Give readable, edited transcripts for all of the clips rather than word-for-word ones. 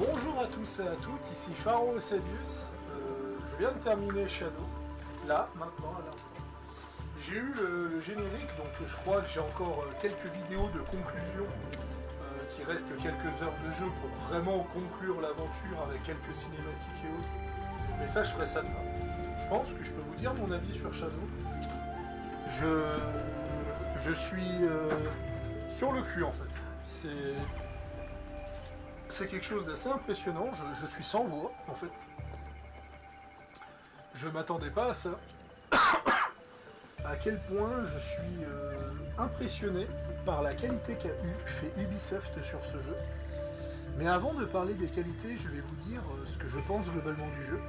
Bonjour à tous et à toutes, ici Pharaoh Sadius. Je viens de terminer Shadow, là, maintenant, à l'instant. J'ai eu le générique, donc je crois que j'ai encore quelques vidéos de conclusion qui restent quelques heures de jeu pour vraiment conclure l'aventure avec quelques cinématiques et autres. Mais ça, je ferai ça demain. Je pense que je peux vous dire mon avis sur Shadow. Je suis sur le cul en fait. C'est quelque chose d'assez impressionnant. Je suis sans voix en fait. Je m'attendais pas à ça. À quel point je suis impressionné par la qualité qu'a fait Ubisoft sur ce jeu. Mais avant de parler des qualités, je vais vous dire ce que je pense globalement du jeu.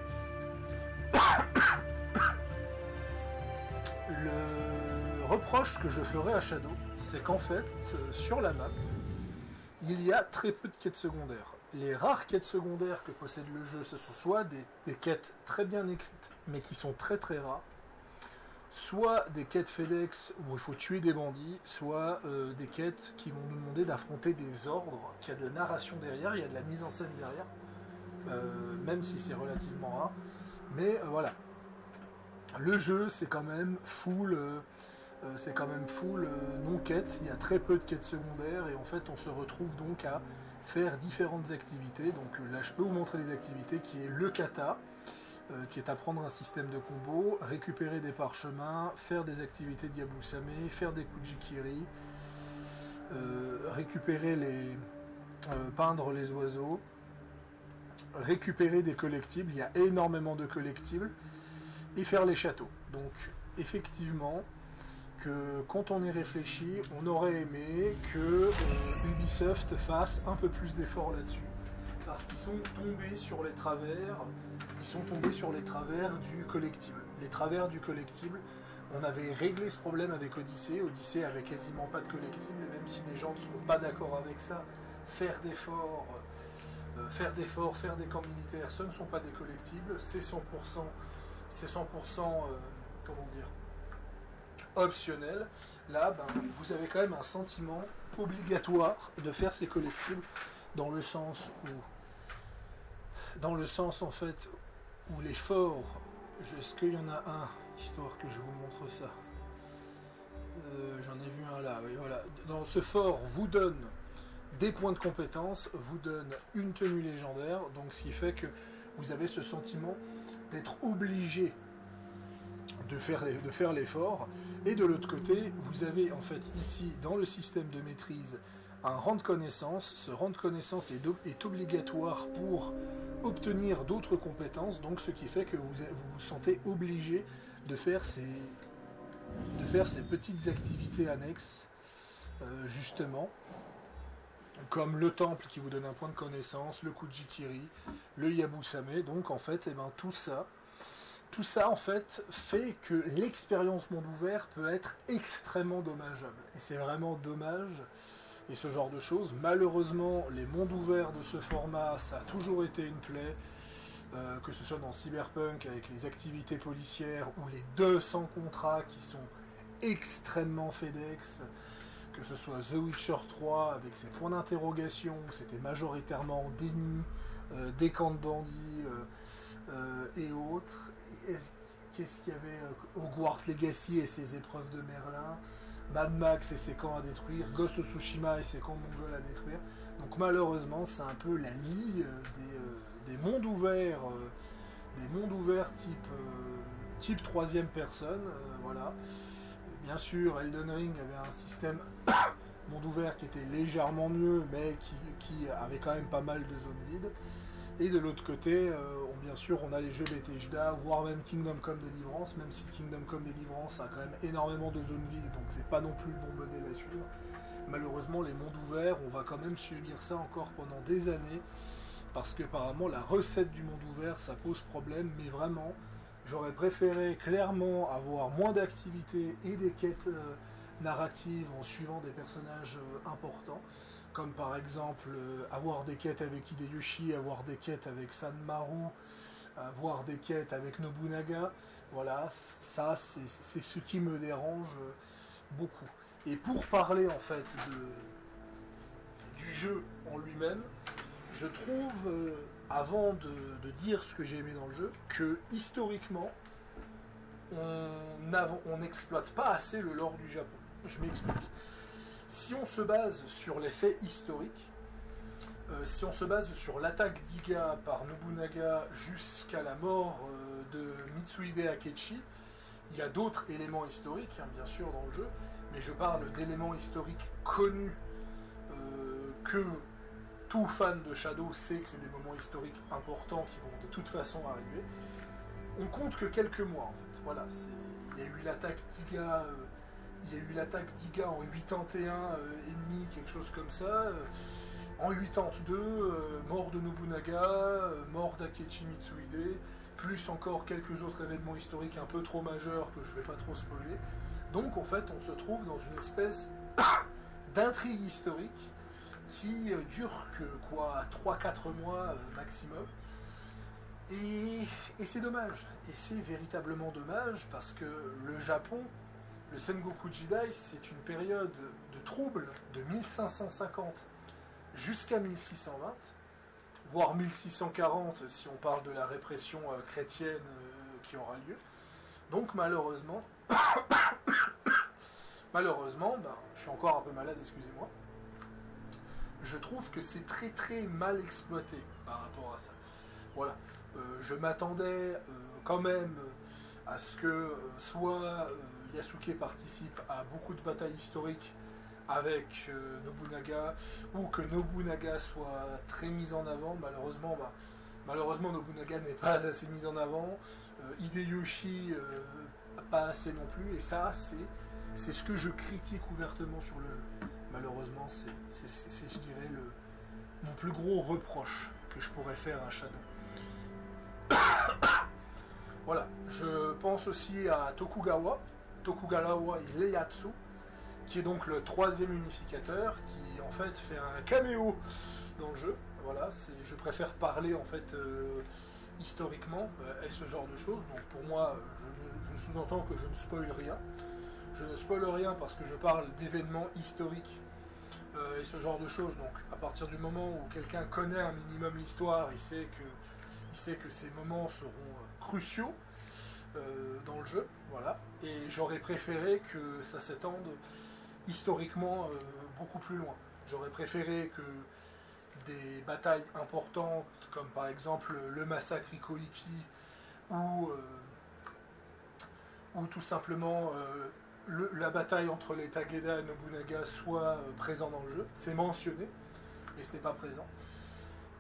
Le reproche que je ferai à Shadow, c'est qu'en fait, sur la map, il y a très peu de quêtes secondaires. Les rares quêtes secondaires que possède le jeu, ce sont soit des quêtes très bien écrites, mais qui sont très très rares, soit des quêtes FedEx où il faut tuer des bandits, soit des quêtes qui vont nous demander d'affronter des ordres, qu'il y a de la narration derrière, il y a de la mise en scène derrière, même si c'est relativement rare. Mais voilà. Le jeu, c'est quand même full non-quête, il y a très peu de quêtes secondaires, et en fait on se retrouve donc à faire différentes activités. Donc là je peux vous montrer les activités, qui est le kata, qui est apprendre un système de combo, récupérer des parchemins, faire des activités de Yabusame, faire des Kujikiri, récupérer peindre les oiseaux, récupérer des collectibles, il y a énormément de collectibles, et faire les châteaux. Donc effectivement, que quand on y réfléchit, on aurait aimé que Ubisoft fasse un peu plus d'efforts là-dessus. Parce qu'ils sont tombés sur les travers, du collectible. Les travers du collectible, on avait réglé ce problème avec Odyssey. Odyssey avait quasiment pas de collectible, et même si des gens ne sont pas d'accord avec ça, faire d'efforts, faire des camps militaires, ce ne sont pas des collectibles, c'est 100%, comment dire, optionnel. Là, vous avez quand même un sentiment obligatoire de faire ces collectibles, dans le sens en fait où les forts, est-ce qu'il y en a un, histoire que je vous montre ça, j'en ai vu un là, oui, voilà. Dans ce fort vous donne des points de compétence, vous donne une tenue légendaire, donc ce qui fait que vous avez ce sentiment d'être obligé de faire l'effort. Et de l'autre côté, vous avez en fait ici, dans le système de maîtrise, un rang de connaissance. Ce rang de connaissance est obligatoire pour obtenir d'autres compétences, donc ce qui fait que vous vous sentez obligé de faire ces petites activités annexes, justement, comme le temple qui vous donne un point de connaissance, le Kujikiri, le Yabusame. Donc en fait, tout ça en fait fait que l'expérience monde ouvert peut être extrêmement dommageable. Et c'est vraiment dommage. Et ce genre de choses, malheureusement, les mondes ouverts de ce format, ça a toujours été une plaie, que ce soit dans Cyberpunk avec les activités policières ou les 200 contrats qui sont extrêmement FedEx, que ce soit The Witcher 3 avec ses points d'interrogation, où c'était majoritairement déni, des camps de bandits et autres. Qu'est-ce qu'il y avait, Hogwarts Legacy et ses épreuves de Merlin, Mad Max et ses camps à détruire, Ghost of Tsushima et ses camps mongols à détruire. Donc malheureusement, c'est un peu la lie des mondes ouverts, type troisième personne, voilà. Bien sûr, Elden Ring avait un système monde ouvert qui était légèrement mieux, mais qui avait quand même pas mal de zones vides. Et de l'autre côté, bien sûr, on a les jeux Bethesda, voire même Kingdom Come Deliverance, même si Kingdom Come Deliverance a quand même énormément de zones vides, donc c'est pas non plus le bon modèle à suivre. Malheureusement, les mondes ouverts, on va quand même subir ça encore pendant des années, parce qu'apparemment la recette du monde ouvert, ça pose problème, mais vraiment, j'aurais préféré clairement avoir moins d'activités et des quêtes narratives en suivant des personnages importants, comme par exemple avoir des quêtes avec Hideyoshi, avoir des quêtes avec Sanmaru, avoir des quêtes avec Nobunaga. Voilà, ça c'est ce qui me dérange beaucoup. Et pour parler en fait du jeu en lui-même, je trouve, avant de dire ce que j'ai aimé dans le jeu, que historiquement, on n'exploite pas assez le lore du Japon. Je m'explique. Si on se base sur les faits historiques, si on se base sur l'attaque d'Iga par Nobunaga jusqu'à la mort de Mitsuhide Akechi, il y a d'autres éléments historiques, hein, bien sûr, dans le jeu, mais je parle d'éléments historiques connus que tout fan de Shadow sait que c'est des moments historiques importants qui vont de toute façon arriver. On compte que quelques mois, en fait. Voilà, il y a eu l'attaque d'Iga, en 81 et demi, quelque chose comme ça. En 82, mort de Nobunaga, mort d'Akechi Mitsuhide, plus encore quelques autres événements historiques un peu trop majeurs que je ne vais pas trop spoiler. Donc en fait, on se trouve dans une espèce d'intrigue historique qui dure que 3-4 mois maximum. Et c'est dommage. Et c'est véritablement dommage parce que le Japon, le Sengoku Jidai, c'est une période de trouble de 1550 jusqu'à 1620, voire 1640 si on parle de la répression chrétienne qui aura lieu. Donc malheureusement, je suis encore un peu malade, excusez-moi, je trouve que c'est très très mal exploité par rapport à ça. Voilà, je m'attendais quand même à ce que soit Yasuke participe à beaucoup de batailles historiques avec Nobunaga, ou que Nobunaga soit très mis en avant. Malheureusement Nobunaga n'est pas assez mis en avant, Hideyoshi pas assez non plus, et ça c'est ce que je critique ouvertement sur le jeu. Malheureusement c'est je dirais mon plus gros reproche que je pourrais faire à Shadow. Voilà, je pense aussi à Tokugawa Ieyasu, qui est donc le troisième unificateur, qui en fait fait un caméo dans le jeu. Voilà, je préfère parler en fait historiquement et ce genre de choses. Donc pour moi, je sous-entends que je ne spoil rien. Je ne spoil rien parce que je parle d'événements historiques et ce genre de choses. Donc à partir du moment où quelqu'un connaît un minimum l'histoire, il sait que ces moments seront cruciaux dans le jeu. Voilà. Et j'aurais préféré que ça s'étende historiquement beaucoup plus loin. J'aurais préféré que des batailles importantes, comme par exemple le massacre Ikoiki, ou tout simplement la bataille entre les Takeda et Nobunaga soit présent dans le jeu. C'est mentionné, mais ce n'est pas présent.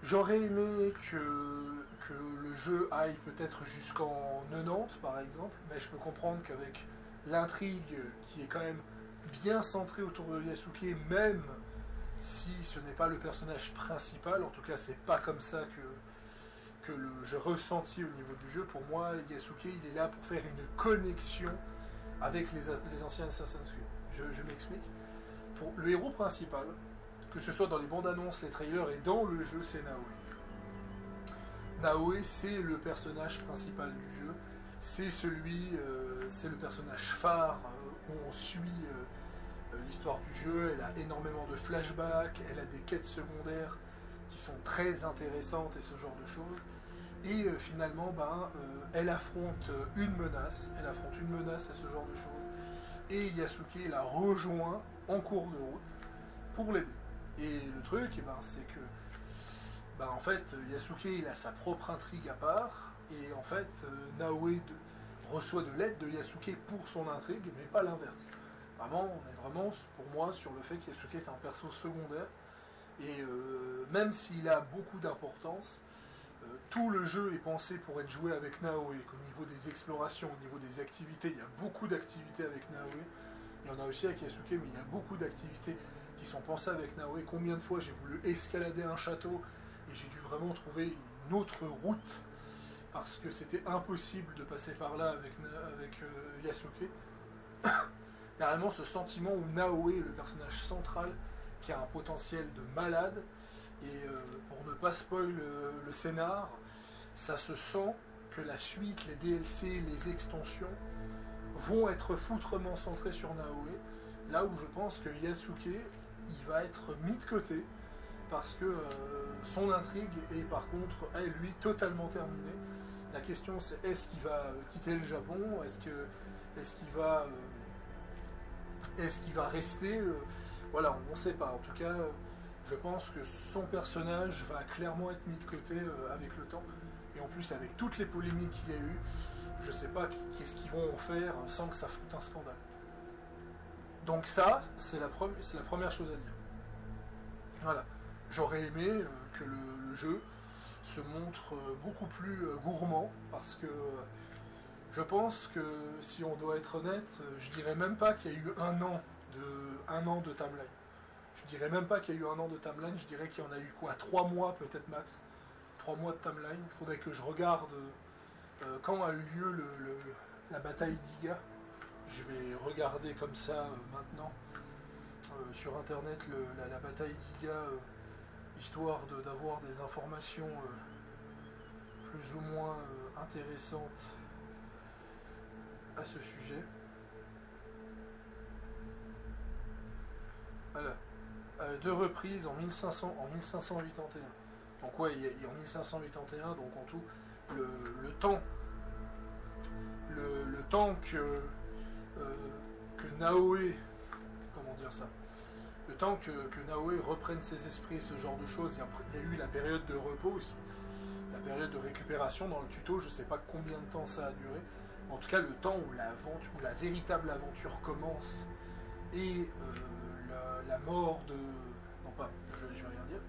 J'aurais aimé que le jeu aille peut-être jusqu'en 90 par exemple, mais je peux comprendre qu'avec l'intrigue qui est quand même bien centrée autour de Yasuke, même si ce n'est pas le personnage principal, en tout cas c'est pas comme ça que j'ai ressenti au niveau du jeu. Pour moi, Yasuke il est là pour faire une connexion avec les anciens Assassin's Creed. Je m'explique. Pour le héros principal, que ce soit dans les bandes annonces, les trailers et dans le jeu, c'est Naoe. Naoe, c'est le personnage principal du jeu, c'est le personnage phare où on suit l'histoire du jeu. Elle a énormément de flashbacks, elle a des quêtes secondaires qui sont très intéressantes et ce genre de choses. Et finalement, elle affronte une menace, et ce genre de choses. Et Yasuke la rejoint en cours de route pour l'aider. Et le truc, c'est que en fait, Yasuke il a sa propre intrigue à part, et en fait, Naoe reçoit de l'aide de Yasuke pour son intrigue, mais pas l'inverse. Vraiment, on est vraiment, pour moi, sur le fait que Yasuke est un perso secondaire, et même s'il a beaucoup d'importance, tout le jeu est pensé pour être joué avec Naoe. Au niveau des explorations, au niveau des activités, il y a beaucoup d'activités avec Naoe. Il y en a aussi avec Yasuke, mais il y a beaucoup d'activités qui sont pensées avec Naoe. Combien de fois j'ai voulu escalader un château et j'ai dû vraiment trouver une autre route parce que c'était impossible de passer par là avec Yasuke. Il y a vraiment ce sentiment où Naoe est le personnage central qui a un potentiel de malade. Et pour ne pas spoil le scénar, ça se sent que la suite, les DLC, les extensions vont être foutrement centrés sur Naoe, là où je pense que Yasuke il va être mis de côté parce que son intrigue est par contre, elle, lui, totalement terminée. La question c'est est-ce qu'il va quitter le Japon, est-ce qu'il va rester, voilà, on ne sait pas. En tout cas, je pense que son personnage va clairement être mis de côté avec le temps. Et en plus, avec toutes les polémiques qu'il y a eu, je ne sais pas qu'est-ce qu'ils vont en faire sans que ça foute un scandale. Donc ça, c'est la première chose à dire. Voilà. J'aurais aimé que le jeu se montre beaucoup plus gourmand, parce que je pense que, si on doit être honnête, je dirais même pas qu'il y a eu un an de timeline. Je dirais même pas qu'il y a eu un an de timeline, je dirais qu'il y en a eu quoi, 3 mois peut-être max. 3 mois de timeline. Il faudrait que je regarde quand a eu lieu la bataille d'Iga. Je vais regarder comme ça maintenant sur internet la bataille d'Iga, histoire d'avoir des informations plus ou moins intéressantes à ce sujet. Voilà. 2 reprises en 1581. Donc ouais, en 1581, donc en tout, le temps que Naoe, comment dire ça, le temps que Naoe reprenne ses esprits, ce genre de choses, il y a eu la période de repos aussi, la période de récupération dans le tuto, je ne sais pas combien de temps ça a duré, en tout cas le temps où la véritable aventure commence, et la mort de... non pas, je vais rien dire,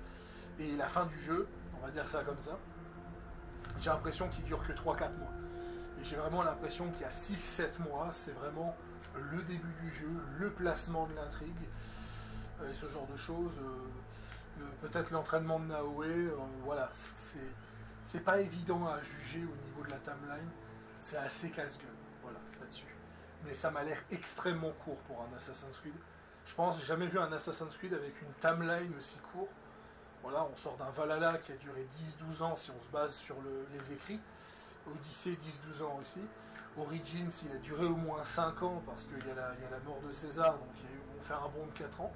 et la fin du jeu, on va dire ça comme ça, j'ai l'impression qu'il dure que 3-4 mois. Et j'ai vraiment l'impression qu'il y a 6-7 mois, c'est vraiment le début du jeu, le placement de l'intrigue, et ce genre de choses, peut-être l'entraînement de Naoe, voilà, c'est pas évident à juger au niveau de la timeline, c'est assez casse-gueule, voilà, là-dessus. Mais ça m'a l'air extrêmement court pour un Assassin's Creed. Je pense que j'ai jamais vu un Assassin's Creed avec une timeline aussi courte. Voilà, on sort d'un Valhalla qui a duré 10-12 ans si on se base sur les écrits. Odyssée, 10-12 ans aussi. Origins, il a duré au moins 5 ans parce qu'il y a la mort de César, donc on fait un bond de 4 ans.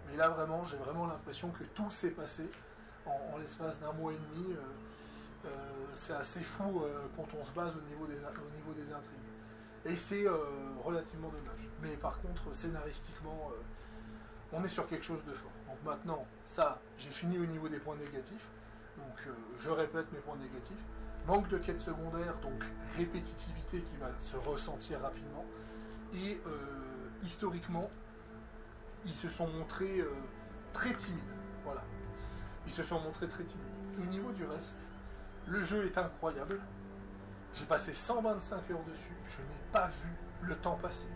Mais là, vraiment, j'ai vraiment l'impression que tout s'est passé en l'espace d'un mois et demi. C'est assez fou quand on se base au niveau des intrigues. Et c'est relativement dommage. Mais par contre, scénaristiquement, on est sur quelque chose de fort. Donc maintenant, ça, j'ai fini au niveau des points négatifs. Donc je répète mes points négatifs. Manque de quête secondaire, donc répétitivité qui va se ressentir rapidement. Et historiquement, ils se sont montrés très timides. Voilà. Ils se sont montrés très timides. Au niveau du reste, le jeu est incroyable. J'ai passé 125 heures dessus. Je n'ai pas vu le temps passer.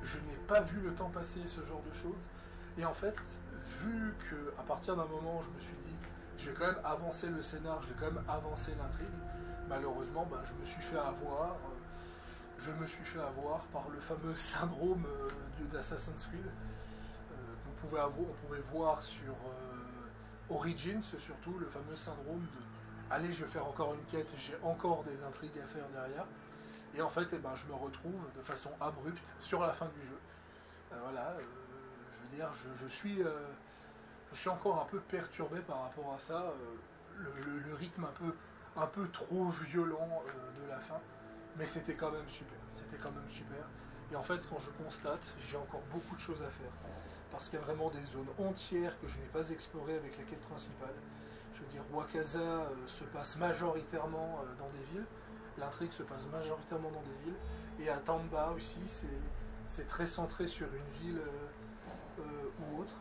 Je n'ai pas vu le temps passer, ce genre de choses. Et en fait, vu qu'à partir d'un moment, je me suis dit, je vais quand même avancer le scénar, je vais quand même avancer l'intrigue, malheureusement, je me suis fait avoir. Je me suis fait avoir par le fameux syndrome d'Assassin's Creed. On pouvait voir sur Origins, surtout, le fameux syndrome de allez, je vais faire encore une quête, j'ai encore des intrigues à faire derrière. Et en fait, je me retrouve de façon abrupte sur la fin du jeu. Voilà, je veux dire, je suis encore un peu perturbé par rapport à ça. Le rythme un peu trop violent de la fin. Mais c'était quand même super. C'était quand même super. Et en fait, quand je constate, j'ai encore beaucoup de choses à faire. Parce qu'il y a vraiment des zones entières que je n'ai pas explorées avec la quête principale. Je veux dire, Wakaza se passe majoritairement dans des villes. L'intrigue se passe majoritairement dans des villes. Et à Tamba aussi, c'est très centré sur une ville ou autre.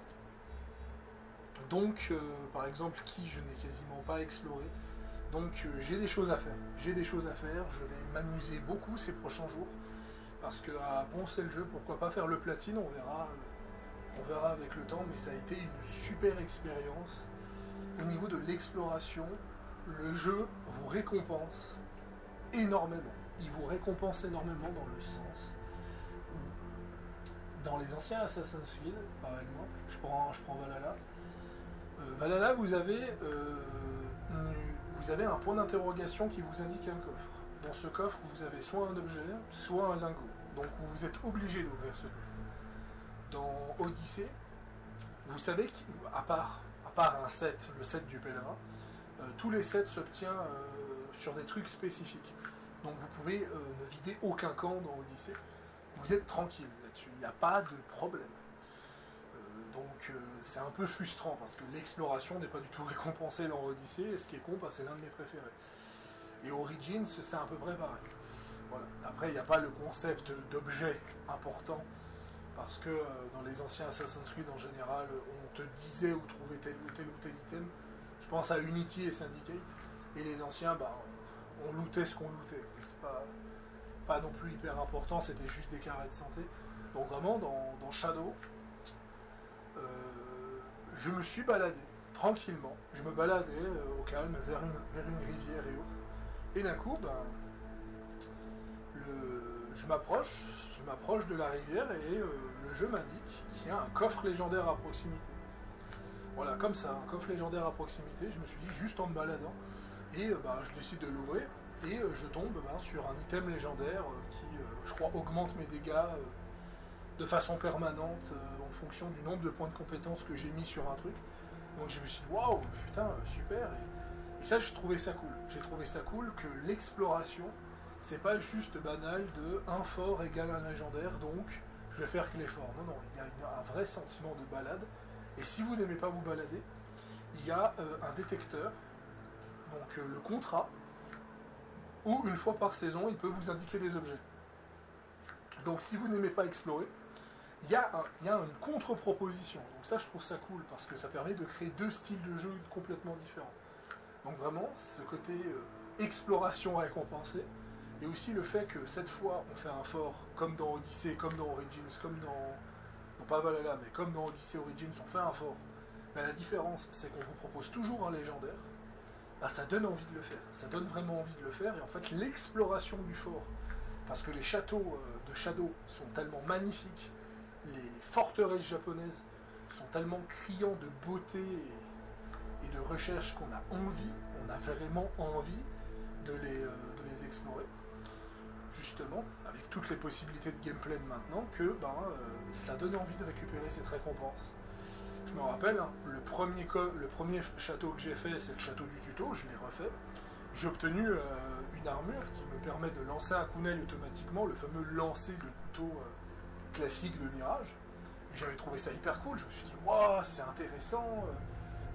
Donc, par exemple, qui je n'ai quasiment pas exploré. Donc, j'ai des choses à faire. J'ai des choses à faire. Je vais m'amuser beaucoup ces prochains jours. Parce que à poncer le jeu, pourquoi pas faire le platine, on verra avec le temps. Mais ça a été une super expérience. Au niveau de l'exploration, le jeu vous récompense énormément. Il vous récompense énormément dans le sens où, dans les anciens Assassin's Creed, par exemple, je prends Valhalla. Valhalla, vous avez un point d'interrogation qui vous indique un coffre. Dans ce coffre, vous avez soit un objet, soit un lingot. Donc vous êtes obligé d'ouvrir ce coffre. Dans Odyssée, vous savez qu'à part part un set, le set du pèlerin, tous les sets s'obtiennent sur des trucs spécifiques. Donc vous pouvez ne vider aucun camp dans Odyssée. Vous êtes tranquille là-dessus, il n'y a pas de problème. Donc c'est un peu frustrant parce que l'exploration n'est pas du tout récompensée dans Odyssée, et ce qui est con, c'est l'un de mes préférés. Et Origins, c'est à peu près pareil. Voilà. Après, il n'y a pas le concept d'objet important, parce que dans les anciens Assassin's Creed en général, on te disait où trouver tel ou tel item. Je pense à Unity et Syndicate, et les anciens, on lootait ce qu'on lootait. C'est pas non plus hyper important, c'était juste des carrés de santé. Donc vraiment, dans Shadow, je me suis baladé tranquillement. Je me baladais au calme vers une rivière et autres. Et d'un coup, je m'approche de la rivière et le jeu m'indique qu'il y a un coffre légendaire à proximité. Voilà, comme ça, un coffre légendaire à proximité. Je me suis dit, juste en me baladant, et je décide de l'ouvrir, et je tombe sur un item légendaire qui, je crois, augmente mes dégâts de façon permanente en fonction du nombre de points de compétence que j'ai mis sur un truc. Donc je me suis dit, waouh, putain, super. Et ça, j'ai trouvé ça cool. J'ai trouvé ça cool que l'exploration, c'est pas juste banal de un fort égale un légendaire, donc je vais faire que les forts. Non, il y a un vrai sentiment de balade. Et si vous n'aimez pas vous balader, il y a un détecteur, donc le contrat, où une fois par saison, il peut vous indiquer des objets. Donc si vous n'aimez pas explorer, il y a une contre-proposition. Donc ça, je trouve ça cool, parce que ça permet de créer deux styles de jeu complètement différents. Donc vraiment, ce côté exploration récompensée, et aussi le fait que cette fois, on fait un fort, comme dans Odyssey, comme dans Origins, comme dans... non pas Valhalla, mais comme dans Odyssey Origins, on fait un fort. Mais la différence, c'est qu'on vous propose toujours un légendaire. Ça donne envie de le faire. Ça donne vraiment envie de le faire. Et en fait, l'exploration du fort, parce que les châteaux de Shadow sont tellement magnifiques, les forteresses japonaises sont tellement criants de beauté et de recherche qu'on a vraiment envie de les explorer. Justement, avec toutes les possibilités de gameplay de maintenant, que ça donne envie de récupérer cette récompense. Je me rappelle, le premier château que j'ai fait, c'est le château du tuto, je l'ai refait. J'ai obtenu une armure qui me permet de lancer un kunai automatiquement, le fameux lancer de couteau classique de Mirage. Et j'avais trouvé ça hyper cool, je me suis dit, waouh, c'est intéressant,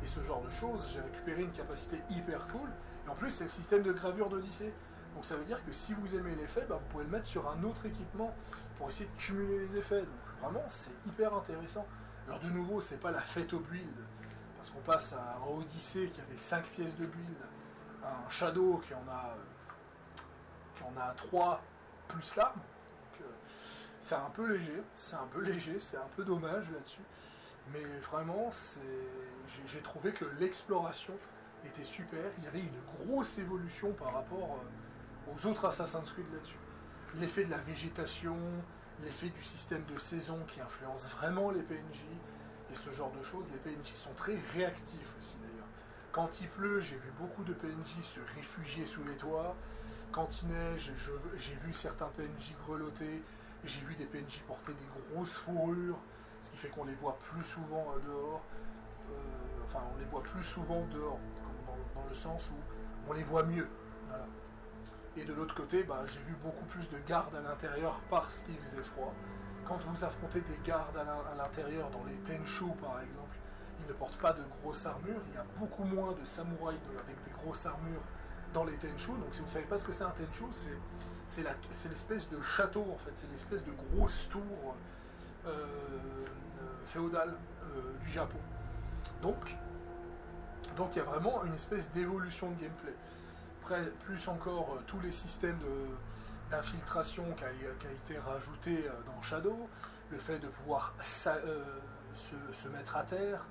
et ce genre de choses. J'ai récupéré une capacité hyper cool, et en plus, c'est le système de gravure d'Odyssée. Donc ça veut dire que si vous aimez l'effet, vous pouvez le mettre sur un autre équipement pour essayer de cumuler les effets. Donc vraiment, c'est hyper intéressant. Alors de nouveau, c'est pas la fête au build, parce qu'on passe à un Odyssée qui avait 5 pièces de build, un Shadow qui en a 3 plus l'arme. Donc c'est un peu léger, c'est un peu dommage là-dessus. Mais vraiment, j'ai trouvé que l'exploration était super. Il y avait une grosse évolution par rapport aux autres Assassin's Creed là-dessus. L'effet de la végétation, l'effet du système de saison qui influence vraiment les PNJ, et ce genre de choses. Les PNJ sont très réactifs aussi d'ailleurs. Quand il pleut, j'ai vu beaucoup de PNJ se réfugier sous les toits. Quand il neige, j'ai vu certains PNJ grelotter. J'ai vu des PNJ porter des grosses fourrures, ce qui fait qu'on les voit plus souvent dehors. On les voit plus souvent dehors, dans le sens où on les voit mieux. Voilà. Et de l'autre côté, j'ai vu beaucoup plus de gardes à l'intérieur parce qu'il faisait froid. Quand vous affrontez des gardes à l'intérieur, dans les Tenchu par exemple, ils ne portent pas de grosses armures. Il y a beaucoup moins de samouraïs avec des grosses armures dans les Tenchu. Donc si vous ne savez pas ce que c'est un Tenchu, c'est l'espèce de château en fait, c'est l'espèce de grosse tour féodale du Japon. Donc il y a vraiment une espèce d'évolution de gameplay. Après, plus encore tous les systèmes d'infiltration qui a été rajouté dans Shadow, le fait de pouvoir se mettre à terre,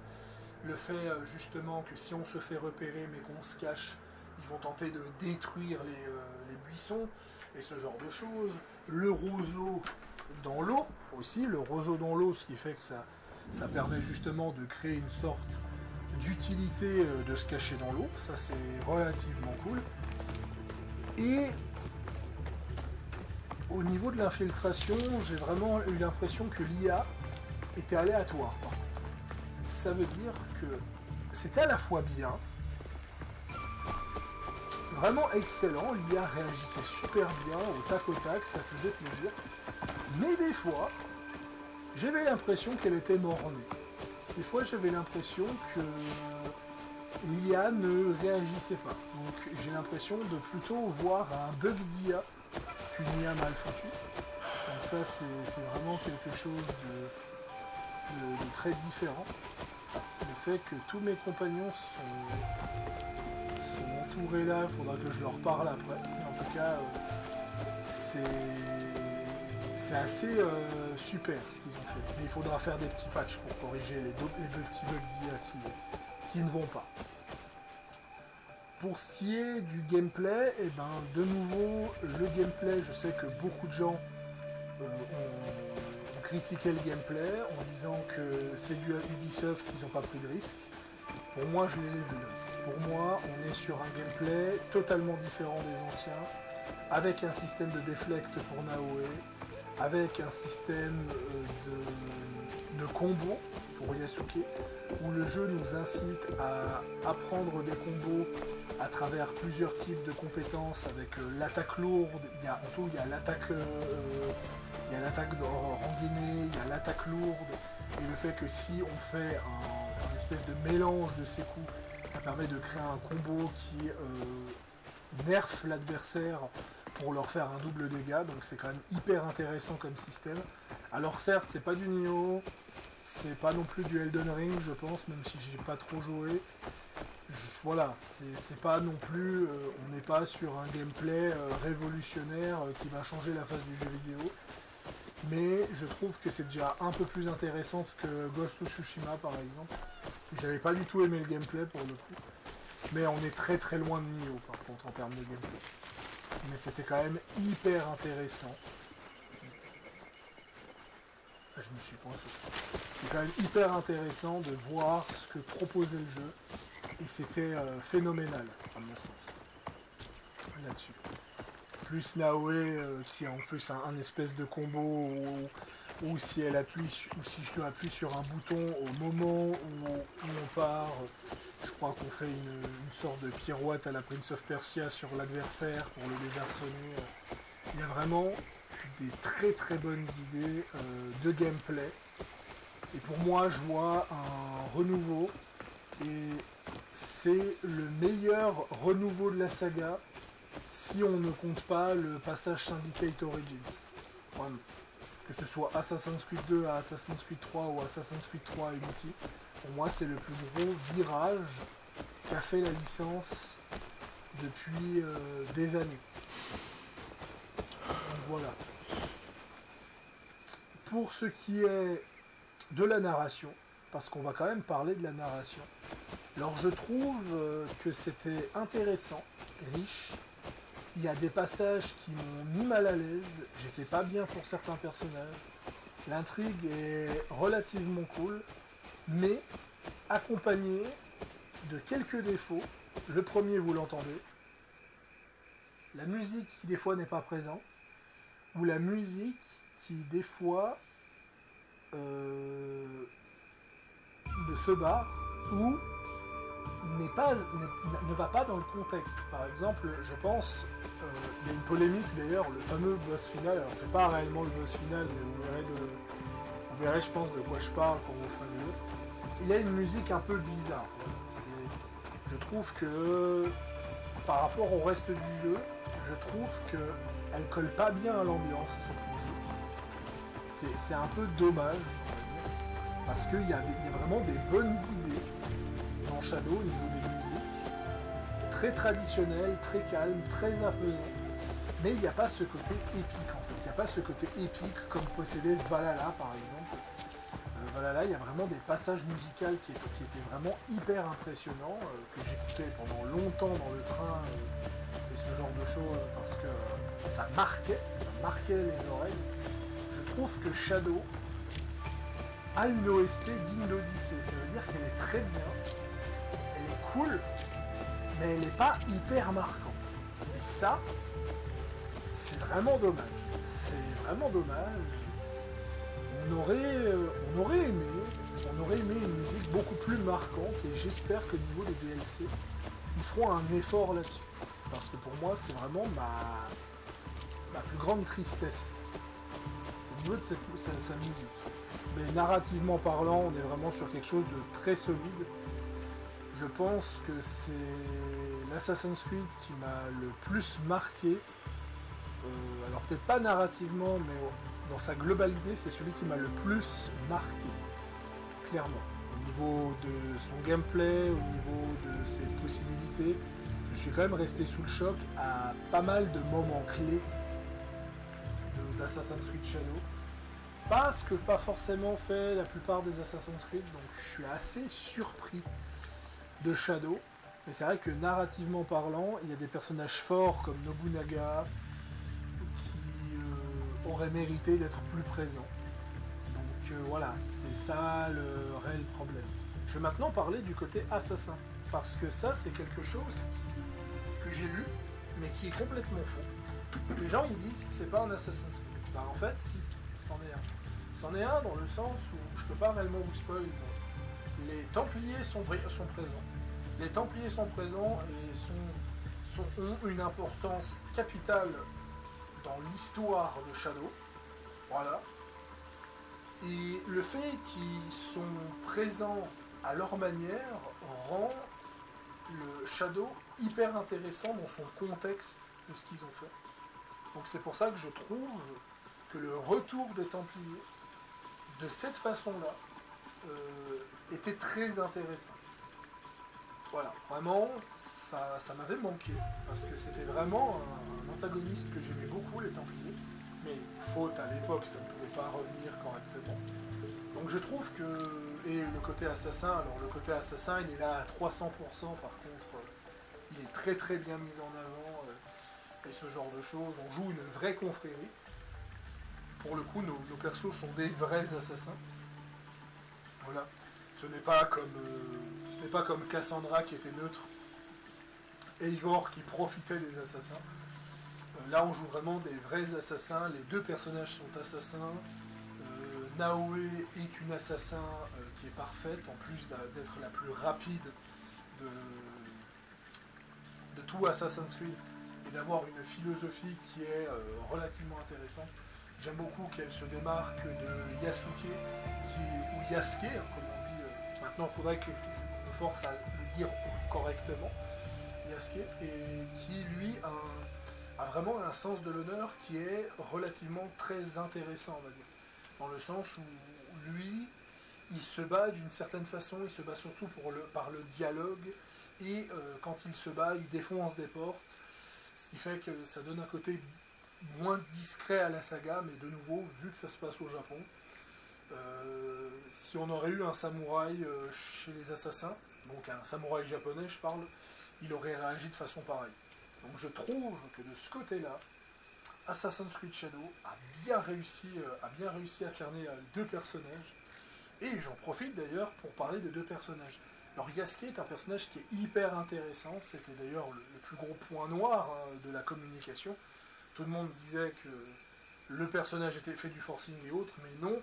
le fait justement que si on se fait repérer mais qu'on se cache, ils vont tenter de détruire les buissons et ce genre de choses. Le roseau dans l'eau aussi, ce qui fait que ça permet justement de créer une sorte d'utilité de se cacher dans l'eau, ça c'est relativement cool. Et au niveau de l'infiltration, j'ai vraiment eu l'impression que l'IA était aléatoire. Ça veut dire que c'était à la fois bien, vraiment excellent, l'IA réagissait super bien, au tac, ça faisait plaisir. Mais des fois, j'avais l'impression qu'elle était mornée. Des fois, j'avais l'impression que l'IA ne réagissait pas. Donc, j'ai l'impression de plutôt voir un bug d'IA qu'une IA mal foutue. Donc ça, c'est vraiment quelque chose de très différent. Le fait que tous mes compagnons sont entourés là, il faudra que je leur parle après. Mais en tout cas, c'est assez super ce qu'ils ont fait. Mais il faudra faire des petits patchs pour corriger les petits bugs d'IA qui ne vont pas. Pour ce qui est du gameplay, eh ben, de nouveau, le gameplay, je sais que beaucoup de gens ont critiqué le gameplay en disant que c'est du Ubisoft, ils n'ont pas pris de risque. Pour moi, je les ai vus le risque. Pour moi, on est sur un gameplay totalement différent des anciens, avec un système de deflect pour Naoe, avec un système de combo pour Yasuke, où le jeu nous incite à apprendre des combos à travers plusieurs types de compétences, avec l'attaque lourde, il y a l'attaque rangainé, il y a l'attaque lourde, et le fait que si on fait un espèce de mélange de ces coups, ça permet de créer un combo qui nerf l'adversaire pour leur faire un double dégât, donc c'est quand même hyper intéressant comme système. Alors certes, c'est pas du Nioh, c'est pas non plus du Elden Ring, je pense, même si j'ai pas trop joué. Voilà, c'est pas non plus, on n'est pas sur un gameplay révolutionnaire qui va changer la face du jeu vidéo. Mais je trouve que c'est déjà un peu plus intéressant que Ghost of Tsushima par exemple. J'avais pas du tout aimé le gameplay pour le coup. Mais on est très très loin de Nioh par contre en termes de gameplay. Mais c'était quand même hyper intéressant. Je me suis coincé. C'était quand même hyper intéressant de voir ce que proposait le jeu. Et c'était phénoménal, à mon sens. Là-dessus. Plus Naoe qui a en plus un espèce de combo où si si je dois appuyer sur un bouton au moment où on part, je crois qu'on fait une sorte de pirouette à la Prince of Persia sur l'adversaire pour le désarçonner. Il y a vraiment des très très bonnes idées de gameplay. Et pour moi, je vois un renouveau. Et c'est le meilleur renouveau de la saga si on ne compte pas le passage Syndicate Origins. Vraiment. Que ce soit Assassin's Creed 2 à Assassin's Creed 3 ou Assassin's Creed 3 à Unity, pour moi c'est le plus gros virage qu'a fait la licence depuis des années. Donc voilà. Pour ce qui est de la narration, parce qu'on va quand même parler de la narration, alors je trouve que c'était intéressant, riche. Il y a des passages qui m'ont mis mal à l'aise, j'étais pas bien pour certains personnages. L'intrigue est relativement cool, mais accompagnée de quelques défauts. Le premier, vous l'entendez. La musique qui des fois n'est pas présente, ou la musique qui des fois ne se barre, ou ne va pas dans le contexte. Par exemple, je pense, il y a une polémique d'ailleurs, le fameux boss final, alors c'est pas réellement le boss final, mais vous verrez je pense de quoi je parle quand on fera le jeu. Il y a une musique un peu bizarre. Je trouve que par rapport au reste du jeu, je trouve qu'elle colle pas bien à l'ambiance, cette musique. C'est un peu dommage, parce qu'il y a vraiment des bonnes idées dans Shadow au niveau des musiques, très traditionnel, très calme, très apaisant, mais il n'y a pas ce côté épique en fait, il n'y a pas ce côté épique comme possédait Valhalla par exemple. Valhalla, il y a vraiment des passages musicaux qui étaient vraiment hyper impressionnants, que j'écoutais pendant longtemps dans le train et ce genre de choses, parce que ça marquait les oreilles. Je trouve que Shadow a une OST digne d'Odyssée, ça veut dire qu'elle est très bien, elle est cool, mais elle n'est pas hyper marquante. Et ça, c'est vraiment dommage. C'est vraiment dommage. On aurait aimé on aurait aimé une musique beaucoup plus marquante, et j'espère que au niveau des DLC, ils feront un effort là-dessus. Parce que pour moi, c'est vraiment ma plus grande tristesse. C'est au niveau de sa musique. Mais narrativement parlant, on est vraiment sur quelque chose de très solide. Je pense que c'est l'Assassin's Creed qui m'a le plus marqué. Alors peut-être pas narrativement, mais dans sa globalité, c'est celui qui m'a le plus marqué. Clairement. Au niveau de son gameplay, au niveau de ses possibilités, je suis quand même resté sous le choc à pas mal de moments clés d'Assassin's Creed Shadow. Pas ce que pas forcément fait la plupart des Assassin's Creed, donc je suis assez surpris de Shadow. Mais c'est vrai que narrativement parlant, il y a des personnages forts comme Nobunaga qui auraient mérité d'être plus présents. Donc voilà, c'est ça le réel problème. Je vais maintenant parler du côté assassin, parce que ça c'est quelque chose que j'ai lu, mais qui est complètement faux. Les gens ils disent que c'est pas un Assassin's Creed. Bah en fait si, c'en est un. C'en est un dans le sens où je peux pas réellement vous spoiler. Les Templiers sont présents. Les Templiers sont présents et ont une importance capitale dans l'histoire de Shadow. Voilà. Et le fait qu'ils sont présents à leur manière rend le Shadow hyper intéressant dans son contexte de ce qu'ils ont fait. Donc c'est pour ça que je trouve que le retour des Templiers de cette façon-là était très intéressant. Voilà, vraiment, ça m'avait manqué, parce que c'était vraiment un antagoniste que j'aimais beaucoup, les Templiers, mais faute à l'époque, ça ne pouvait pas revenir correctement. Donc je trouve que, et le côté assassin, alors le côté assassin, il est là à 300%, par contre, il est très très bien mis en avant, et ce genre de choses, on joue une vraie confrérie. Pour le coup, nos persos sont des vrais assassins. Voilà. Ce n'est pas comme Cassandra qui était neutre, Eivor qui profitait des assassins. Là, on joue vraiment des vrais assassins. Les deux personnages sont assassins. Naoe est une assassin qui est parfaite, en plus d'être la plus rapide de tout Assassin's Creed et d'avoir une philosophie qui est relativement intéressante. J'aime beaucoup qu'elle se démarque de Yasuke, ou Yasuke, comme on dit. Maintenant, il faudrait que je me force à le dire correctement. Yasuke, et qui, lui, a vraiment un sens de l'honneur qui est relativement très intéressant, on va dire. Dans le sens où, lui, il se bat d'une certaine façon, il se bat surtout par le dialogue, et quand il se bat, il défonce des portes, ce qui fait que ça donne un côté moins discret à la saga, mais de nouveau, vu que ça se passe au Japon, si on aurait eu un samouraï chez les assassins, donc un samouraï japonais, je parle, il aurait réagi de façon pareille. Donc je trouve que de ce côté-là, Assassin's Creed Shadow a bien réussi à cerner deux personnages, et j'en profite d'ailleurs pour parler des deux personnages. Alors Yasuke est un personnage qui est hyper intéressant, c'était d'ailleurs le plus gros point noir de la communication. Tout le monde disait que le personnage était fait du forcing et autres, mais non,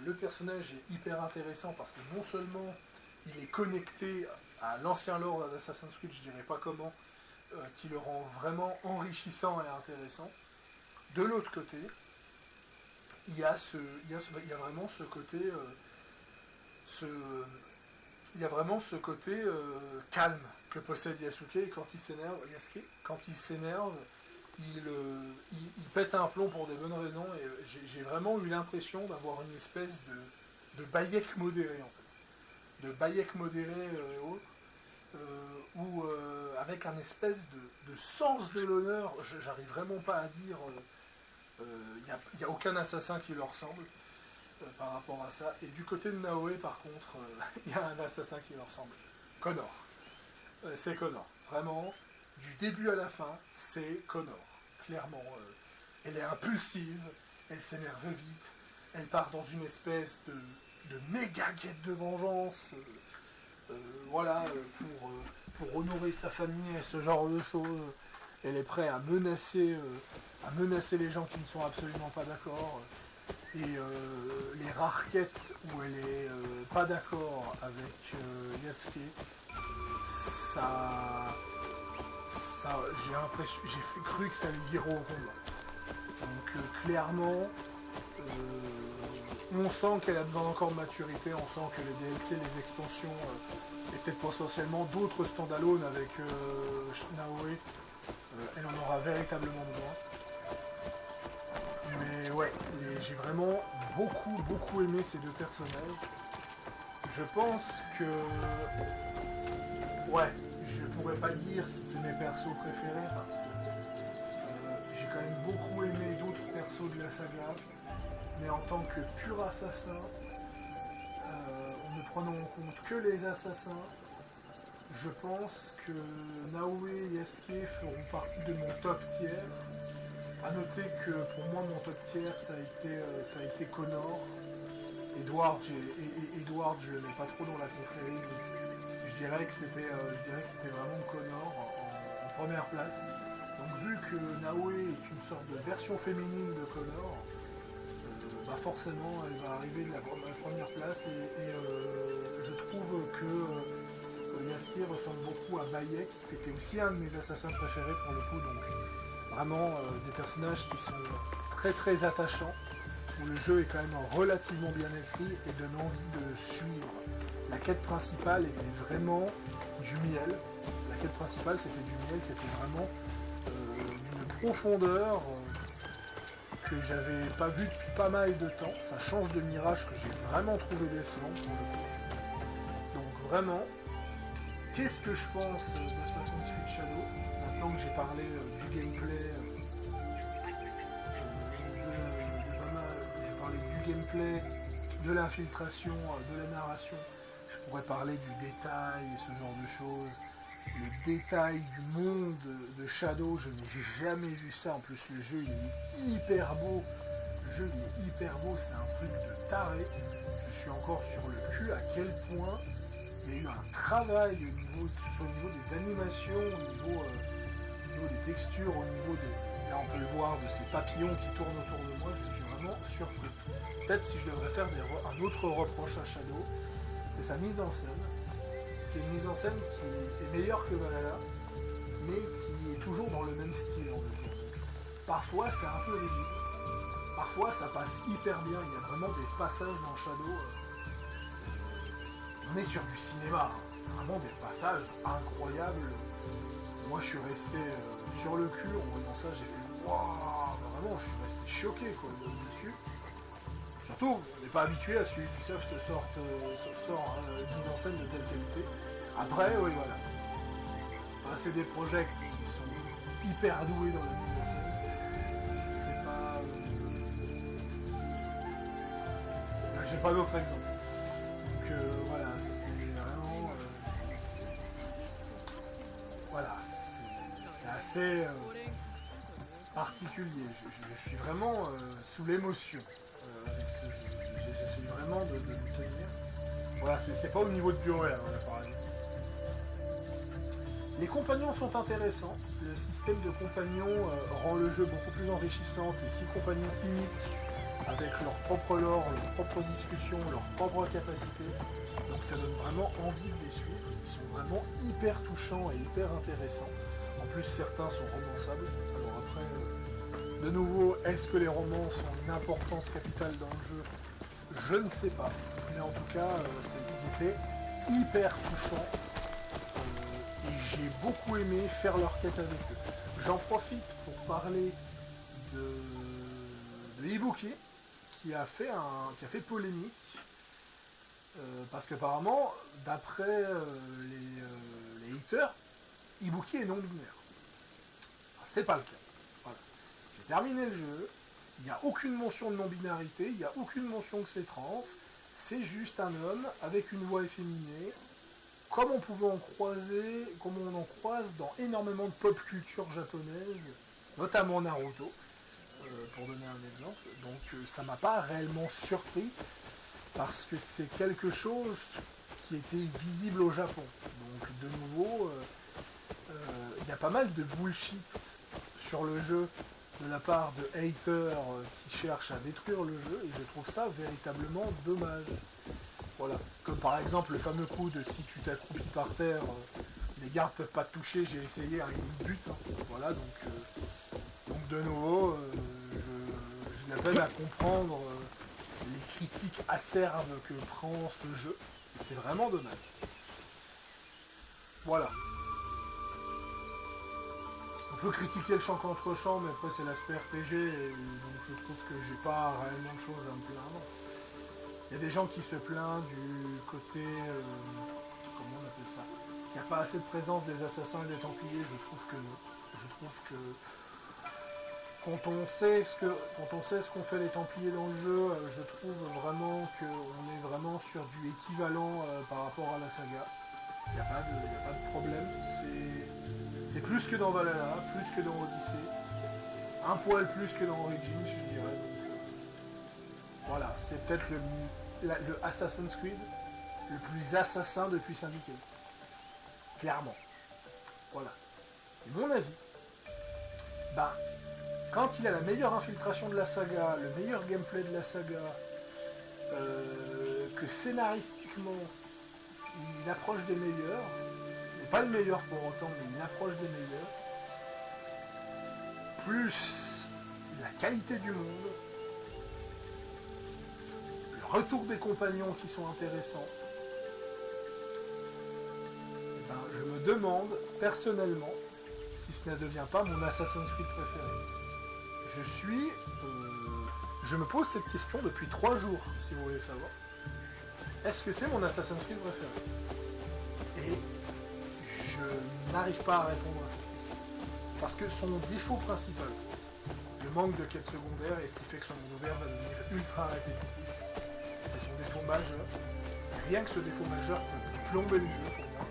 le personnage est hyper intéressant parce que non seulement il est connecté à l'ancien lore d'Assassin's Creed, je dirais pas comment, qui le rend vraiment enrichissant et intéressant. De l'autre côté, il y a vraiment ce côté, calme que possède Yasuke, et quand il s'énerve, il pète un plomb pour des bonnes raisons, et j'ai vraiment eu l'impression d'avoir une espèce de Bayek modéré, en fait. De Bayek modéré et autres, où avec un espèce de sens de l'honneur, j'arrive vraiment pas à dire, il n'y a aucun assassin qui leur ressemble par rapport à ça. Et du côté de Naoe, par contre, il y a un assassin qui leur ressemble. Connor. C'est Connor. Vraiment, du début à la fin, c'est Connor. Clairement, elle est impulsive, elle s'énerve vite, elle part dans une espèce de méga quête de vengeance, pour honorer sa famille et ce genre de choses. Elle est prête à menacer les gens qui ne sont absolument pas d'accord. Et les rares quêtes où elle est pas d'accord avec Yasuke, j'ai cru que ça allait virer au combat. Donc clairement, on sent qu'elle a besoin encore de maturité, on sent que les DLC, les extensions, et peut-être potentiellement d'autres standalone avec Naoe, elle en aura véritablement besoin. Mais ouais, j'ai vraiment beaucoup aimé ces deux personnages. Je pense que... Ouais, je pourrais pas dire si c'est mes persos préférés parce que j'ai quand même beaucoup aimé d'autres persos de la saga. Mais en tant que pur assassin, en ne prenant en compte que les assassins, je pense que Naoe et Yasuke feront partie de mon top tier. A noter que pour moi mon top tier ça a été Connor. Edward, je le mets pas trop dans la confrérie. Je dirais que c'était vraiment Connor en première place. Donc vu que Naoe est une sorte de version féminine de Connor, forcément elle va arriver de la première place et je trouve que Yasuke ressemble beaucoup à Bayek, qui était aussi un de mes assassins préférés pour le coup, donc vraiment des personnages qui sont très attachants, où le jeu est quand même relativement bien écrit et donne envie de suivre. La quête principale était vraiment du miel. La quête principale c'était du miel, c'était vraiment d'une profondeur que j'avais pas vu depuis pas mal de temps. Ça change de Mirage que j'ai vraiment trouvé décevant pour le coup. Donc vraiment, qu'est-ce que je pense d'Assassin's Creed Shadow? Maintenant que j'ai parlé du gameplay, de l'infiltration, de la narration, je pourrais parler du détail et ce genre de choses. Le détail du monde de Shadow, je n'ai jamais vu ça. En plus, le jeu il est hyper beau. Le jeu il est hyper beau, c'est un truc de taré. Je suis encore sur le cul à quel point il y a eu un travail au niveau des animations, au niveau des textures, au niveau des... Là on peut le voir, de ces papillons qui tournent autour de moi, je suis vraiment surpris. Peut-être si je devrais faire un autre reproche à Shadow, c'est sa mise en scène. Qui est une mise en scène qui est meilleure que Valhalla, mais qui est toujours dans le même style en fait. Parfois c'est un peu rigide, parfois ça passe hyper bien, il y a vraiment des passages dans Shadow. On est sur du cinéma, vraiment des passages incroyables. Moi je suis resté sur le cul en voyant ça, j'ai fait waouh, vraiment je suis resté choqué quoi dessus. Surtout, on n'est pas habitué à ce que Ubisoft sort une mise en scène de telle qualité. Après, oui voilà. C'est des projets qui sont hyper doués dans la mise en scène. C'est pas. J'ai pas d'autres exemples. Donc voilà, c'est vraiment. Voilà, c'est assez particulier. Je suis vraiment sous l'émotion avec ce jeu. J'essaie vraiment de me tenir. Voilà, c'est pas au niveau de BioWare, par exemple. Les compagnons sont intéressants. Le système de compagnons rend le jeu beaucoup plus enrichissant. Ces 6 compagnons uniques avec leur propre lore, leurs propres discussions, leurs propres capacités. Donc ça donne vraiment envie de les suivre. Ils sont vraiment hyper touchants et hyper intéressants. En plus, certains sont romançables. Alors après, de nouveau, est-ce que les romans ont une importance capitale dans le jeu? Je ne sais pas. Mais en tout cas, ils étaient hyper touchants. Et j'ai beaucoup aimé faire leur quête avec eux. J'en profite pour parler de Ibuki, qui a fait polémique. Parce qu'apparemment, d'après les haters, Ibuki est non-binaire. C'est pas le cas. Voilà. J'ai terminé le jeu, il n'y a aucune mention de non-binarité, il n'y a aucune mention que c'est trans, c'est juste un homme avec une voix efféminée, comme on pouvait en croiser, comme on en croise dans énormément de pop culture japonaise, notamment Naruto, pour donner un exemple. Donc ça m'a pas réellement surpris, parce que c'est quelque chose qui était visible au Japon. Donc de nouveau, il y a pas mal de bullshit sur le jeu de la part de haters qui cherchent à détruire le jeu, et je trouve ça véritablement dommage. Voilà, comme par exemple le fameux coup de si tu t'accroupis par terre, les gardes peuvent pas te toucher, j'ai essayé un but, hein. Voilà, donc de nouveau, j'ai de la peine à comprendre les critiques acerbes que prend ce jeu, c'est vraiment dommage. Voilà. On peut critiquer le champ contre champ, mais après c'est l'aspect RPG, et donc je trouve que j'ai pas réellement de choses à me plaindre. Il y a des gens qui se plaignent du côté, comment on appelle ça, qu'il n'y a pas assez de présence des assassins et des templiers. Je trouve que non. Je trouve que quand on sait ce qu'ont fait les templiers dans le jeu, je trouve vraiment qu'on est vraiment sur du équivalent par rapport à la saga. Il n'y a pas de problème. C'est plus que dans Valhalla, plus que dans Odyssey, un poil plus que dans Origins, je dirais. Donc, voilà, c'est peut-être le Assassin's Creed le plus assassin depuis Syndicate. Clairement. Voilà. Et mon avis, quand il a la meilleure infiltration de la saga, le meilleur gameplay de la saga, que scénaristiquement, il approche des meilleurs, et pas le meilleur pour autant, mais il approche des meilleurs, plus la qualité du monde, le retour des compagnons qui sont intéressants, je me demande personnellement si ce ne devient pas mon Assassin's Creed préféré. Je me pose cette question depuis 3 jours, si vous voulez savoir. Est-ce que c'est mon Assassin's Creed préféré? Et je n'arrive pas à répondre à cette question. Parce que son défaut principal, le manque de quêtes secondaires, et ce qui fait que son monde ouvert va devenir ultra répétitif, c'est son défaut majeur. Rien que ce défaut majeur peut plomber le jeu pour moi.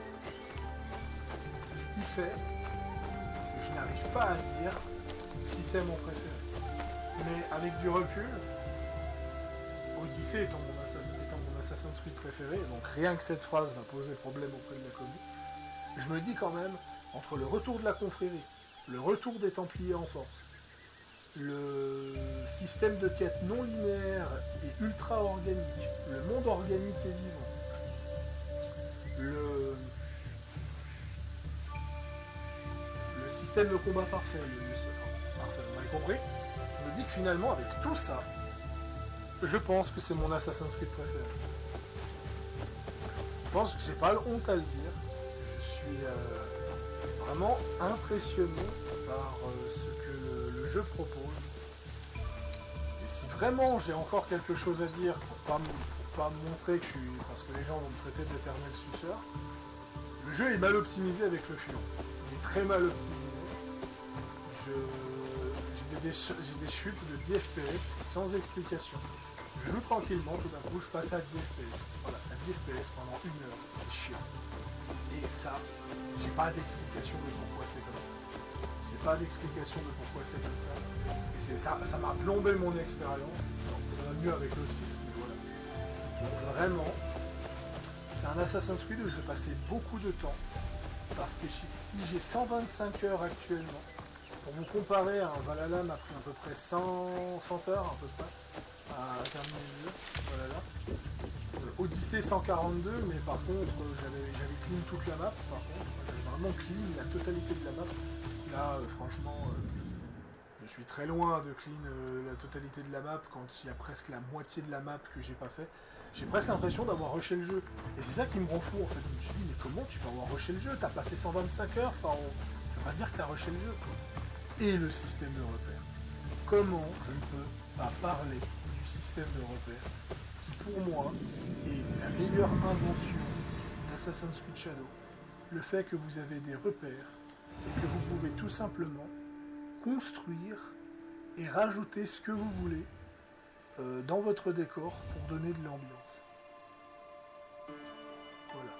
C'est ce qui fait que je n'arrive pas à dire si c'est mon préféré. Mais avec du recul, Odyssey étant mon Assassin's Creed préféré, donc rien que cette phrase va poser problème auprès de la commune, je me dis quand même, entre le retour de la confrérie, le retour des Templiers en force, le système de quête non linéaire et ultra organique, le monde organique et vivant, le système de combat parfait, vous m'avez compris? Je me dis que finalement, avec tout ça, je pense que c'est mon Assassin's Creed préféré. Je pense que j'ai pas honte à le dire. Je suis vraiment impressionné par ce que le jeu propose. Et si vraiment j'ai encore quelque chose à dire pour pas me montrer que je suis... parce que les gens vont me traiter d'éternel suceur, le jeu est mal optimisé avec le fion. Il est très mal optimisé. J'ai des chutes de 10 FPS sans explication. Je joue tranquillement, tout d'un coup je passe à 10 FPS. Voilà, à 10 FPS pendant 1 heure, c'est chiant. Et ça, j'ai pas d'explication de pourquoi c'est comme ça. J'ai pas d'explication de pourquoi c'est comme ça. Et ça m'a plombé mon expérience. Ça va mieux avec l'autre fixe, mais voilà. Donc vraiment, c'est un Assassin's Creed où je vais passer beaucoup de temps. Parce que si j'ai 125 heures actuellement, pour vous comparer, un Valhalla m'a pris à peu près 100 heures à peu près à terminer le jeu. Valhalla. Odyssey 142, mais par contre j'avais clean toute la map. Par contre, j'avais vraiment clean la totalité de la map. Là, franchement, je suis très loin de clean la totalité de la map quand il y a presque la moitié de la map que j'ai pas fait. J'ai presque l'impression d'avoir rushé le jeu. Et c'est ça qui me rend fou en fait. Je me suis dit, mais comment tu peux avoir rushé le jeu? T'as passé 125 heures, enfin, tu vas pas dire que t'as rushé le jeu. Et le système de repère. Comment je ne peux pas parler du système de repère qui pour moi est la meilleure invention d'Assassin's Creed Shadow. Le fait que vous avez des repères et que vous pouvez tout simplement construire et rajouter ce que vous voulez dans votre décor pour donner de l'ambiance. Voilà.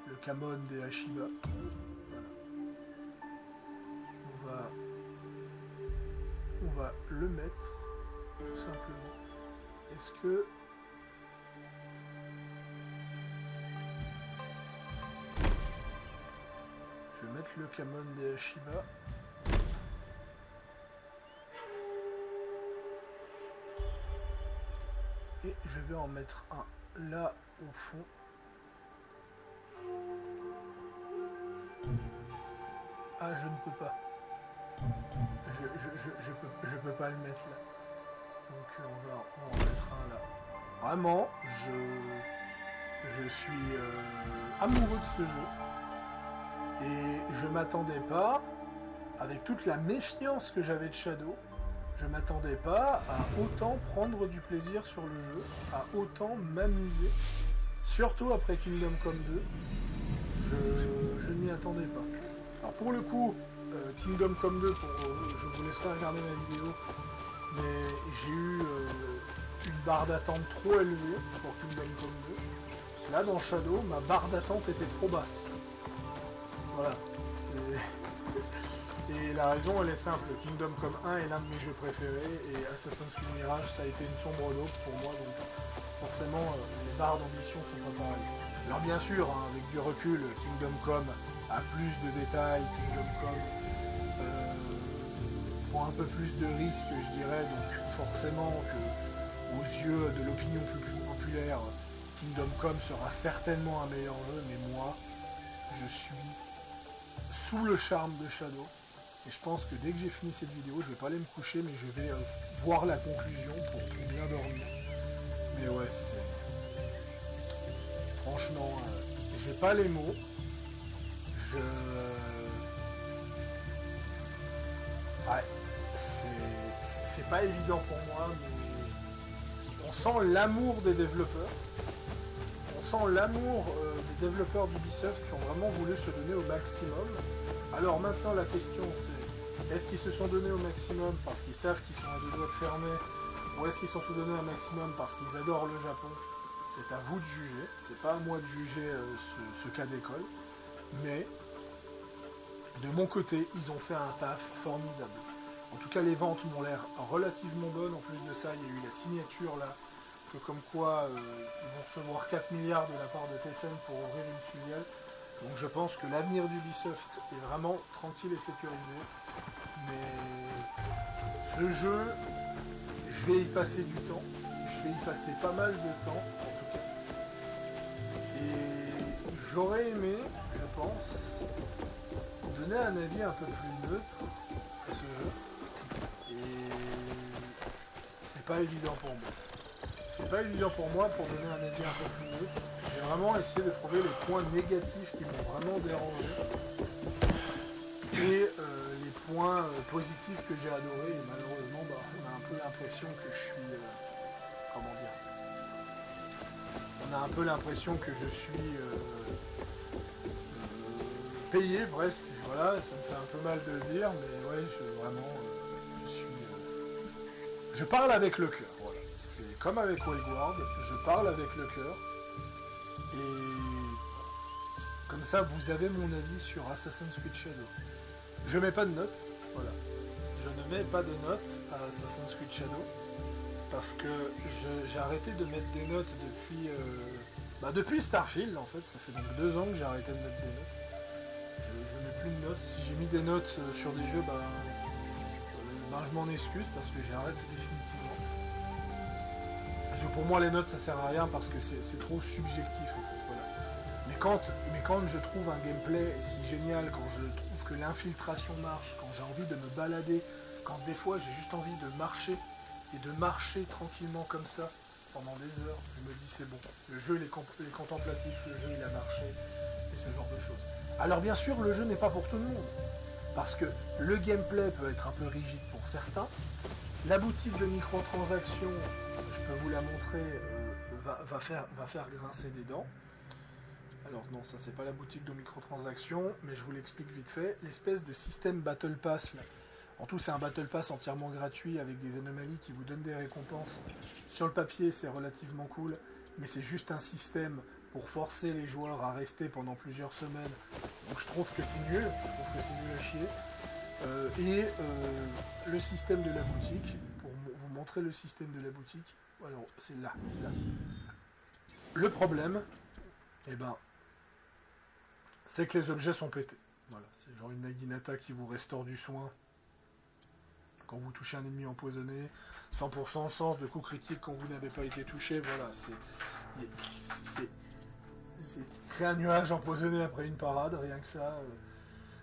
Le Kamon des Hashiba. Voilà. On va le mettre tout simplement. Est-ce que je vais mettre le Kamon des Hashiba. Et je vais en mettre un là au fond. Ah, je ne peux pas. Je peux pas le mettre là. Donc on va en mettre un là. Vraiment, je suis amoureux de ce jeu. Et je m'attendais pas, avec toute la méfiance que j'avais de Shadow, je m'attendais pas à autant prendre du plaisir sur le jeu, à autant m'amuser. Surtout après Kingdom Come 2, je ne m'y attendais pas. Alors pour le coup, Kingdom Come 2, je vous laisserai regarder ma vidéo, mais j'ai eu une barre d'attente trop élevée pour Kingdom Come 2. Là dans Shadow, ma barre d'attente était trop basse. Voilà, et la raison elle est simple, Kingdom Come 1 est l'un de mes jeux préférés, et Assassin's Creed Mirage ça a été une sombre daube pour moi, donc forcément les barres d'ambition sont pas pareilles. Alors bien sûr, hein, avec du recul, Kingdom Come a plus de détails, Kingdom Come prend un peu plus de risques, je dirais, donc forcément que aux yeux de l'opinion plus populaire, Kingdom Come sera certainement un meilleur jeu, mais moi, je suis sous le charme de Shadow. Et je pense que dès que j'ai fini cette vidéo, je vais pas aller me coucher, mais je vais voir la conclusion pour bien dormir. Mais ouais, c'est... Franchement, j'ai pas les mots. Ouais, c'est pas évident pour moi, mais on sent l'amour des développeurs. On sent l'amour des développeurs d'Ubisoft qui ont vraiment voulu se donner au maximum. Alors maintenant la question c'est, est-ce qu'ils se sont donnés au maximum parce qu'ils savent qu'ils sont à deux doigts de fermer, ou est-ce qu'ils se sont donnés au maximum parce qu'ils adorent le Japon? C'est à vous de juger, c'est pas à moi de juger ce cas d'école, mais de mon côté, ils ont fait un taf formidable. En tout cas, les ventes m'ont l'air relativement bonnes. En plus de ça, il y a eu la signature là, que comme quoi ils vont recevoir 4 milliards de la part de Tencent pour ouvrir une filiale. Donc je pense que l'avenir d'Ubisoft est vraiment tranquille et sécurisé. Mais ce jeu, je vais y passer du temps. Je vais y passer pas mal de temps, en tout cas. Et j'aurais aimé, je pense, donner un avis un peu plus neutre à ce jeu. Et c'est pas évident pour moi. C'est pas évident pour moi pour donner un avis un peu plus neutre. J'ai vraiment essayé de trouver les points négatifs qui m'ont vraiment dérangé. Et les points positifs que j'ai adorés. Et malheureusement, on a un peu l'impression que je suis... comment dire? On a un peu l'impression que je suis... payé presque, voilà, ça me fait un peu mal de le dire, mais ouais, je suis... je parle avec le cœur, voilà. C'est comme avec Wildward, je parle avec le cœur, et comme ça, vous avez mon avis sur Assassin's Creed Shadow. Je mets pas de notes, voilà. Je ne mets pas de notes à Assassin's Creed Shadow, parce que j'ai arrêté de mettre des notes depuis Starfield, en fait, ça fait donc 2 ans que j'ai arrêté de mettre des notes. Je mets plus de notes. Si j'ai mis des notes sur des jeux, je m'en excuse parce que j'arrête définitivement. Pour moi, les notes ça sert à rien parce que c'est trop subjectif en fait. Voilà. Mais quand je trouve un gameplay si génial, quand je trouve que l'infiltration marche, quand j'ai envie de me balader, quand des fois j'ai juste envie de marcher et de marcher tranquillement comme ça pendant des heures, je me dis c'est bon. Le jeu il est contemplatif, le jeu il a marché et ce genre de choses. Alors bien sûr, le jeu n'est pas pour tout le monde, parce que le gameplay peut être un peu rigide pour certains. La boutique de microtransactions, je peux vous la montrer, va faire grincer des dents. Alors non, ça c'est pas la boutique de microtransactions, mais je vous l'explique vite fait. L'espèce de système Battle Pass, là. En tout, c'est un Battle Pass entièrement gratuit avec des anomalies qui vous donnent des récompenses. Sur le papier, c'est relativement cool, mais c'est juste un système pour forcer les joueurs à rester pendant plusieurs semaines. Donc je trouve que c'est nul, à chier. Le système de la boutique, pour vous montrer le système de la boutique, alors c'est là. Le problème, c'est que les objets sont pétés. Voilà, c'est genre une Naginata qui vous restaure du soin. quand vous touchez un ennemi empoisonné, 100% de chance de coup critique quand vous n'avez pas été touché, voilà, c'est créer un nuage empoisonné après une parade, rien que ça,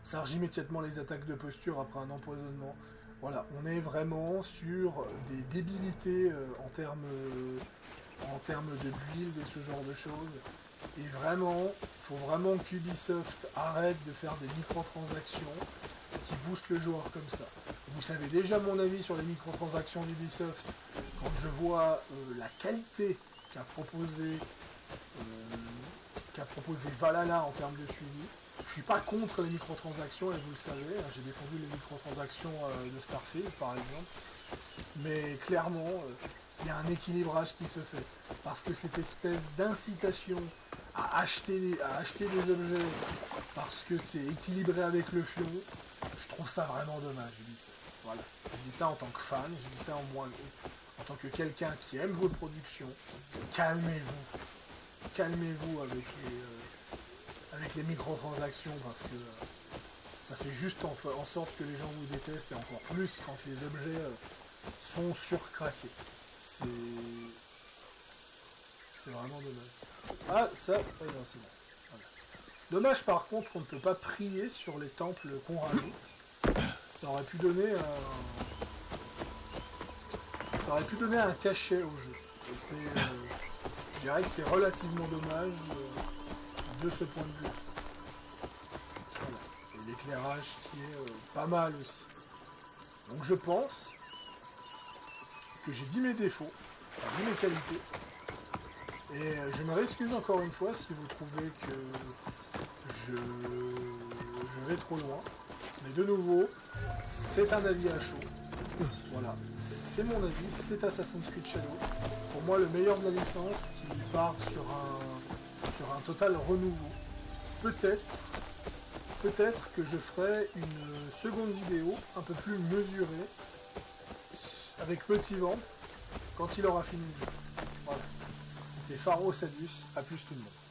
ça argit immédiatement les attaques de posture après un empoisonnement. Voilà, on est vraiment sur des débilités en termes de build et ce genre de choses. Et vraiment, il faut vraiment qu'Ubisoft arrête de faire des microtransactions qui boostent le joueur comme ça. Vous savez déjà mon avis sur les microtransactions d'Ubisoft quand je vois la qualité qu'a proposé Valhalla en termes de suivi. Je suis pas contre les microtransactions, et vous le savez, hein, j'ai défendu les microtransactions de Starfield par exemple, mais clairement, il y a un équilibrage qui se fait, parce que cette espèce d'incitation à acheter des objets, parce que c'est équilibré avec le fion, je trouve ça vraiment dommage, Ubisoft. Voilà. Je dis ça en tant que fan, je dis ça en tant que quelqu'un qui aime vos productions, calmez-vous. Calmez-vous avec les microtransactions parce que ça fait juste en sorte que les gens vous détestent et encore plus quand les objets sont surcraqués. C'est vraiment dommage. Ah, ça, non, c'est bon. Voilà. Dommage par contre qu'on ne peut pas prier sur les temples qu'on rajoute. Ça aurait pu donner un cachet au jeu. Et je dirais que c'est relativement dommage de ce point de vue. Voilà. Et l'éclairage qui est pas mal aussi. Donc je pense que j'ai dit mes défauts, dit mes qualités. Et je me réexcuse encore une fois si vous trouvez que je vais trop loin. Mais de nouveau, c'est un avis à chaud. Voilà, c'est mon avis, c'est Assassin's Creed Shadow. Pour moi, le meilleur de la licence qui part sur un total renouveau. Peut-être que je ferai une seconde vidéo un peu plus mesurée avec Petit Vent quand il aura fini le jeu. Voilà. C'était Pharo Sadius, à plus tout le monde.